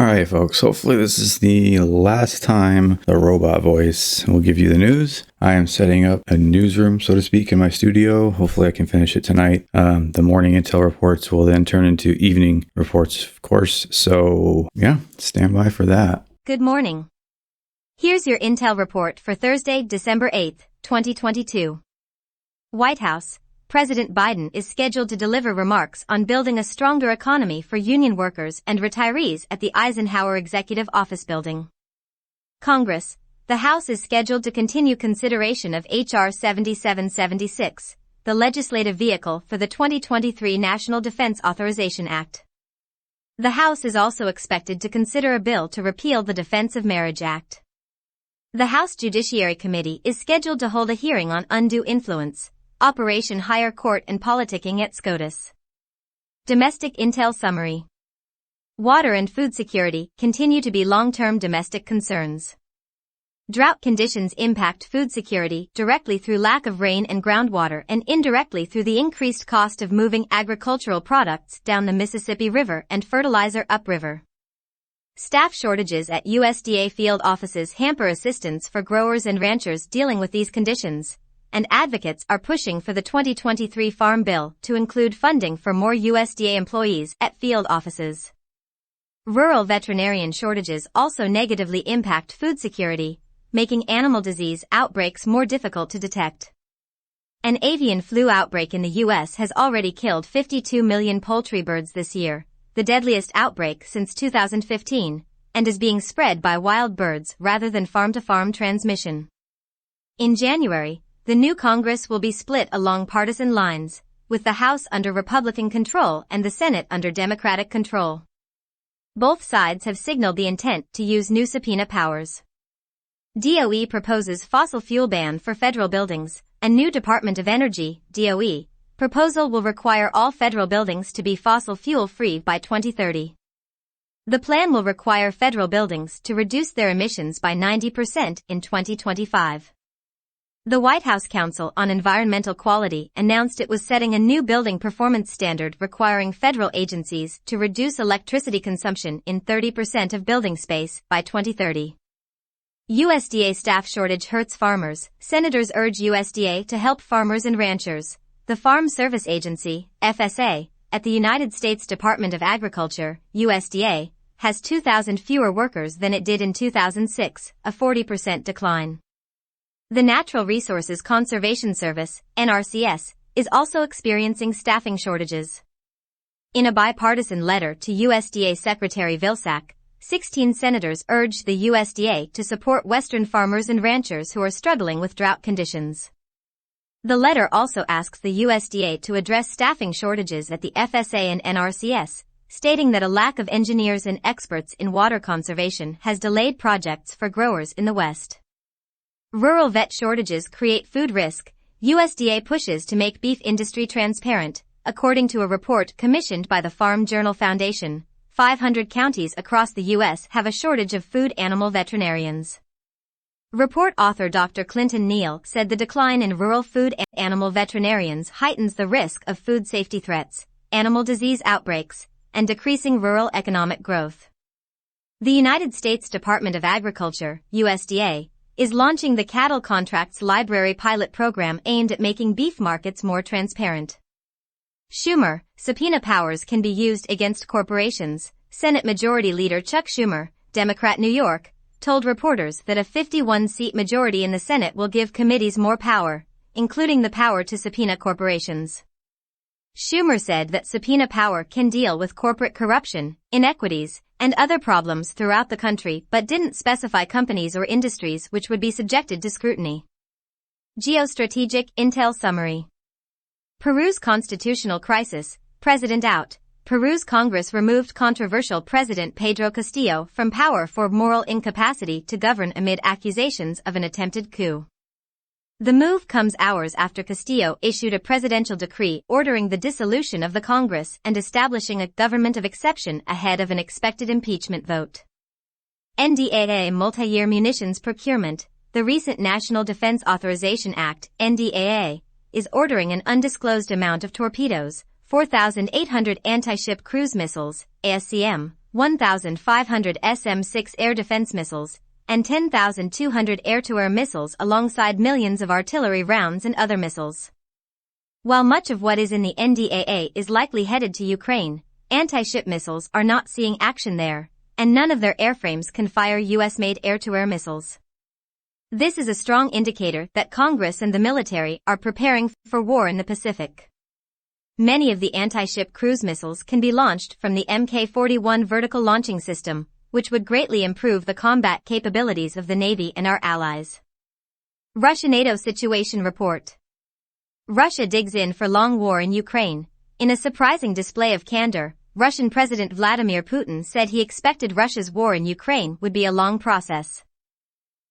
Alright folks, hopefully this is the last time the robot voice will give you the news. I am setting up a newsroom, so to speak, in my studio. Hopefully I can finish it tonight. The morning intel reports will then turn into evening reports, of course. So yeah, stand by for that. Good morning. Here's your intel report for Thursday, December 8th, 2022. White House. President Biden is scheduled to deliver remarks on building a stronger economy for union workers and retirees at the Eisenhower Executive Office Building. Congress. The House is scheduled to continue consideration of H.R. 7776, the legislative vehicle for the 2023 National Defense Authorization Act. The House is also expected to consider a bill to repeal the Defense of Marriage Act. The House Judiciary Committee is scheduled to hold a hearing on undue influence, Operation Higher Court and politicking at SCOTUS. Domestic Intel Summary. Water and food security continue to be long-term domestic concerns. Drought conditions impact food security directly through lack of rain and groundwater and indirectly through the increased cost of moving agricultural products down the Mississippi River and fertilizer upriver. Staff shortages at USDA field offices hamper assistance for growers and ranchers dealing with these conditions, and advocates are pushing for the 2023 Farm Bill to include funding for more USDA employees at field offices. Rural veterinarian shortages also negatively impact food security, making animal disease outbreaks more difficult to detect. An avian flu outbreak in the U.S. has already killed 52 million poultry birds this year, the deadliest outbreak since 2015, and is being spread by wild birds rather than farm-to-farm transmission. In January, the new Congress will be split along partisan lines, with the House under Republican control and the Senate under Democratic control. Both sides have signaled the intent to use new subpoena powers. DOE proposes fossil fuel ban for federal buildings. A new Department of Energy, DOE, proposal will require all federal buildings to be fossil fuel-free by 2030. The plan will require federal buildings to reduce their emissions by 90% in 2025. The White House Council on Environmental Quality announced it was setting a new building performance standard requiring federal agencies to reduce electricity consumption in 30% of building space by 2030. USDA staff shortage hurts farmers. Senators urge USDA to help farmers and ranchers. The Farm Service Agency, FSA, at the United States Department of Agriculture, USDA, has 2,000 fewer workers than it did in 2006, a 40% decline. The Natural Resources Conservation Service, NRCS, is also experiencing staffing shortages. In a bipartisan letter to USDA Secretary Vilsack, 16 senators urged the USDA to support Western farmers and ranchers who are struggling with drought conditions. The letter also asks the USDA to address staffing shortages at the FSA and NRCS, stating that a lack of engineers and experts in water conservation has delayed projects for growers in the West. Rural vet shortages create food risk. USDA pushes to make beef industry transparent. According to a report commissioned by the Farm Journal Foundation, 500 counties across the U.S. have a shortage of food animal veterinarians. Report author Dr. Clinton Neal said the decline in rural food and animal veterinarians heightens the risk of food safety threats, animal disease outbreaks, and decreasing rural economic growth. The United States Department of Agriculture, USDA, is launching the Cattle Contracts Library pilot program aimed at making beef markets more transparent. Schumer, subpoena powers can be used against corporations. Senate Majority Leader Chuck Schumer, Democrat New York, told reporters that a 51-seat majority in the Senate will give committees more power, including the power to subpoena corporations. Schumer said that subpoena power can deal with corporate corruption, inequities, and other problems throughout the country but didn't specify companies or industries which would be subjected to scrutiny. Geostrategic Intel Summary. Peru's constitutional crisis, President out. Peru's Congress removed controversial President Pedro Castillo from power for moral incapacity to govern amid accusations of an attempted coup. The move comes hours after Castillo issued a presidential decree ordering the dissolution of the Congress and establishing a government of exception ahead of an expected impeachment vote. NDAA multi-year munitions procurement. The recent National Defense Authorization Act, NDAA, is ordering an undisclosed amount of torpedoes, 4,800 anti-ship cruise missiles, ASCM, 1,500 SM-6 air defense missiles, and 10,200 air-to-air missiles alongside millions of artillery rounds and other missiles. While much of what is in the NDAA is likely headed to Ukraine, anti-ship missiles are not seeing action there, and none of their airframes can fire US-made air-to-air missiles. This is a strong indicator that Congress and the military are preparing for war in the Pacific. Many of the anti-ship cruise missiles can be launched from the Mk-41 vertical launching system, which would greatly improve the combat capabilities of the Navy and our allies. Russia-NATO Situation Report. Russia digs in for long war in Ukraine. In a surprising display of candor, Russian President Vladimir Putin said he expected Russia's war in Ukraine would be a long process.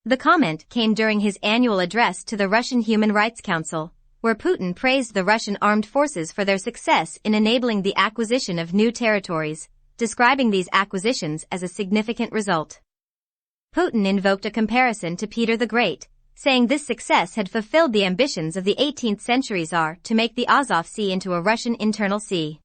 The comment came during his annual address to the Russian Human Rights Council, where Putin praised the Russian armed forces for their success in enabling the acquisition of new territories, describing these acquisitions as a significant result. Putin invoked a comparison to Peter the Great, saying this success had fulfilled the ambitions of the 18th century Tsar to make the Azov Sea into a Russian internal sea.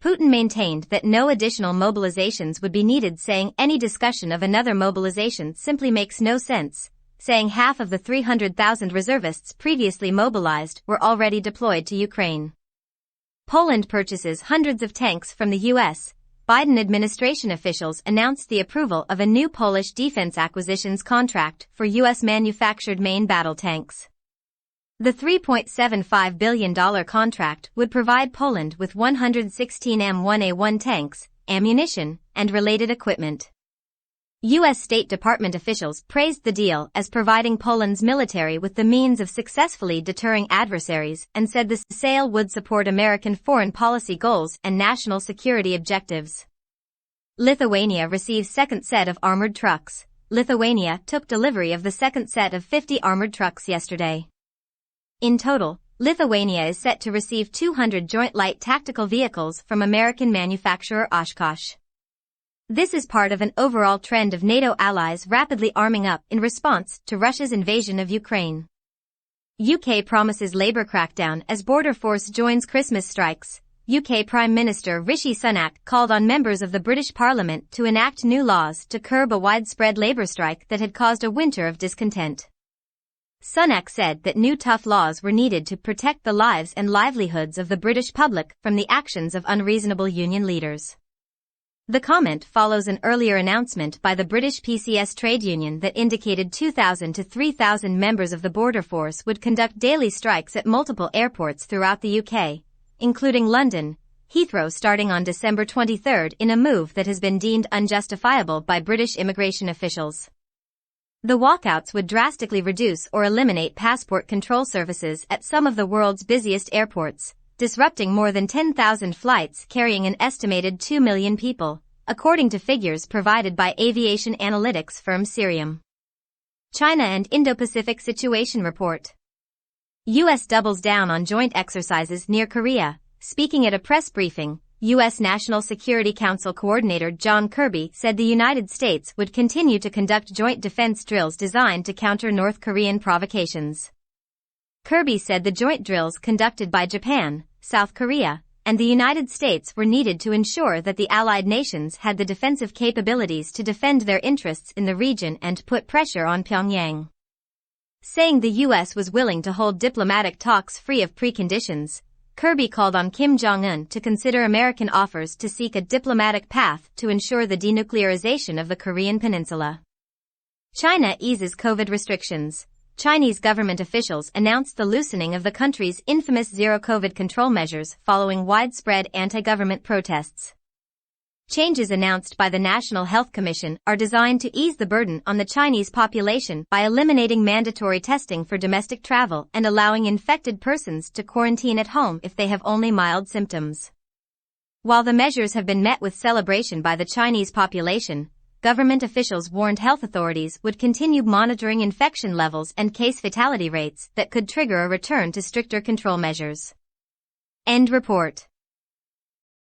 Putin maintained that no additional mobilizations would be needed, saying any discussion of another mobilization simply makes no sense, saying half of the 300,000 reservists previously mobilized were already deployed to Ukraine. Poland purchases hundreds of tanks from the U.S. Biden administration officials announced the approval of a new Polish defense acquisitions contract for U.S.-manufactured main battle tanks. The $3.75 billion contract would provide Poland with 116 M1A1 tanks, ammunition, and related equipment. U.S. State Department officials praised the deal as providing Poland's military with the means of successfully deterring adversaries and said the sale would support American foreign policy goals and national security objectives. Lithuania receives second set of armored trucks. Lithuania took delivery of the second set of 50 armored trucks yesterday. In total, Lithuania is set to receive 200 joint light tactical vehicles from American manufacturer Oshkosh. This is part of an overall trend of NATO allies rapidly arming up in response to Russia's invasion of Ukraine. UK promises Labour crackdown as border force joins Christmas strikes. UK Prime Minister Rishi Sunak called on members of the British Parliament to enact new laws to curb a widespread labour strike that had caused a winter of discontent. Sunak said that new tough laws were needed to protect the lives and livelihoods of the British public from the actions of unreasonable union leaders. The comment follows an earlier announcement by the British PCS trade union that indicated 2,000 to 3,000 members of the border force would conduct daily strikes at multiple airports throughout the UK, including London, Heathrow starting on December 23 in a move that has been deemed unjustifiable by British immigration officials. The walkouts would drastically reduce or eliminate passport control services at some of the world's busiest airports, disrupting more than 10,000 flights carrying an estimated 2 million people, according to figures provided by aviation analytics firm Cirium. China and Indo-Pacific Situation Report. U.S. doubles down on joint exercises near Korea. Speaking at a press briefing, U.S. National Security Council Coordinator John Kirby said the United States would continue to conduct joint defense drills designed to counter North Korean provocations. Kirby said the joint drills conducted by Japan, South Korea, and the United States were needed to ensure that the allied nations had the defensive capabilities to defend their interests in the region and put pressure on Pyongyang. Saying the U.S. was willing to hold diplomatic talks free of preconditions, Kirby called on Kim Jong-un to consider American offers to seek a diplomatic path to ensure the denuclearization of the Korean peninsula. China eases COVID restrictions. Chinese government officials announced the loosening of the country's infamous zero-COVID control measures following widespread anti-government protests. Changes announced by the National Health Commission are designed to ease the burden on the Chinese population by eliminating mandatory testing for domestic travel and allowing infected persons to quarantine at home if they have only mild symptoms. While the measures have been met with celebration by the Chinese population, government officials warned health authorities would continue monitoring infection levels and case fatality rates that could trigger a return to stricter control measures. End report.